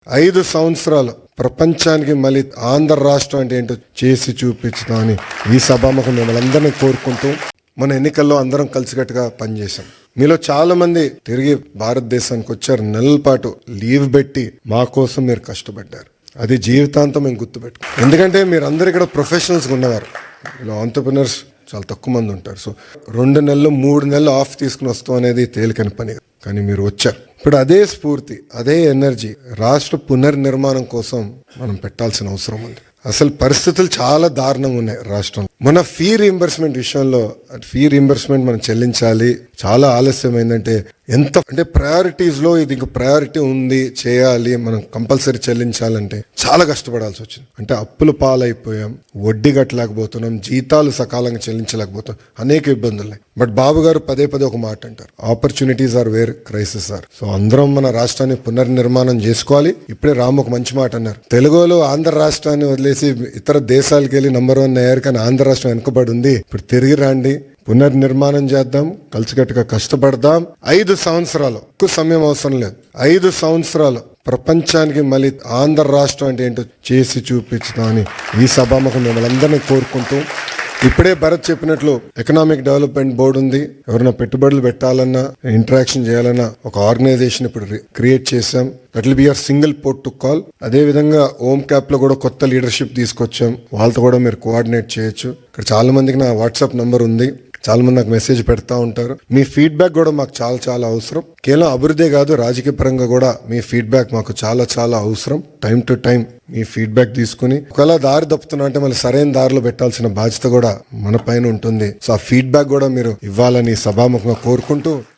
5 సంవత్సరాలు ప్రపంచానికి మళ్ళీ ఆంధ్ర రాష్ట్రం అంటే ఏంటో చేసి చూపించుతామని ఈ సభాముఖం మిమ్మల్ని అందరినీ కోరుకుంటూ మన ఎన్నికల్లో అందరం కలిసికట్టుగా పనిచేశాం. మీలో చాలా మంది తిరిగి భారతదేశానికి వచ్చారు. నెలల పాటు లీవ్ పెట్టి మా కోసం మీరు కష్టపడ్డారు. అది జీవితాంతం మేము గుర్తుపెట్టుకున్నాం. ఎందుకంటే మీరు అందరు ఇక్కడ ప్రొఫెషనల్స్గా ఉన్నవారు. ఇలా ఆంటర్ప్రినర్స్ చాలా తక్కువ మంది ఉంటారు. సో 2 నెలలు 3 నెలలు ఆఫ్ తీసుకుని వస్తాం అనేది తేలికని పని, కానీ మీరు వచ్చారు. ఇప్పుడు అదే స్ఫూర్తి, అదే ఎనర్జీ రాష్ట్ర పునర్నిర్మాణం కోసం మనం పెట్టాల్సిన అవసరం ఉంది. అసలు పరిస్థితులు చాలా దారుణంగా ఉన్నాయి రాష్ట్రంలో. మన ఫీ రీంబర్స్మెంట్ విషయంలో ఫీ రీంబర్స్మెంట్ మనం చెల్లించాలి. చాలా ఆలస్యం అయిందంటే ఎంత అంటే ప్రయారిటీస్ లో ఇది ఇంక ప్రయారిటీ ఉంది, చేయాలి, మనం కంపల్సరీ చెల్లించాలంటే చాలా కష్టపడాల్సి వచ్చింది. అంటే అప్పుల పాలైపోయాం, వడ్డీ కట్టలేకపోతున్నాం, జీతాలు సకాలంగా చెల్లించలేకపోతాం, అనేక ఇబ్బందులు ఉన్నాయి. బట్ బాబు గారు పదే ఒక మాట అంటారు, opportunities are where crisis are. So అందరం మన రాష్ట్రాన్ని పునర్నిర్మాణం చేసుకోవాలి. ఇప్పుడే రాము ఒక మంచి మాట అన్నారు, తెలుగులో ఆంధ్ర రాష్ట్రాన్ని వదిలేసి ఇతర దేశాలకు వెళ్ళి నంబర్ 1 అయ్యారు, కానీ ఆంధ్ర రాష్ట్రం వెనుకబడి ఉంది. ఇప్పుడు తిరిగి రండి, పునర్నిర్మాణం చేద్దాం, కలిసికట్టుగా కష్టపడదాం. 5 సంవత్సరాలు ఎక్కువ సమయం అవసరం లేదు. 5 సంవత్సరాలు ప్రపంచానికి మళ్ళీ ఆంధ్ర రాష్ట్రం అంటే ఏంటో చేసి చూపించుతామని ఈ సభాముఖం మిమ్మల్ని అందరినీ కోరుకుంటూ, ఇప్పుడే భరత్ చెప్పినట్లు ఎకనామిక్ డెవలప్మెంట్ బోర్డు ఉంది. ఎవరైనా పెట్టుబడులు పెట్టాలన్నా, ఇంటరాక్షన్ చేయాలన్నా ఒక ఆర్గనైజేషన్ ఇప్పుడు క్రియేట్ చేశాం. That will be your single port to call. అదే విధంగా ఓమ్ క్యాప్ లో కూడా కొత్త లీడర్షిప్ తీసుకొచ్చాం. వాళ్ళతో కూడా మీరు కోఆర్డినేట్ చేయొచ్చు. ఇక్కడ చాలా మందికి నా వాట్సాప్ నంబర్ ఉంది, చాలా మంది నాకు మెసేజ్ పెడతా ఉంటారు. మీ ఫీడ్బ్యాక్ కూడా మాకు చాలా అవసరం. కేవలం అభివృద్ధి కాదు, రాజకీయ పరంగా కూడా మీ ఫీడ్బ్యాక్ మాకు చాలా అవసరం. Time to time me feedback తీసుకుని ఒకవేళ దారి తప్పుతున్నా అంటే మళ్ళీ సరైన దారిలో పెట్టాల్సిన బాధ్యత కూడా మన పైన ఉంటుంది. సో ఆ ఫీడ్బ్యాక్ కూడా మీరు ఇవ్వాలని సభాముఖంగా కోరుకుంటూ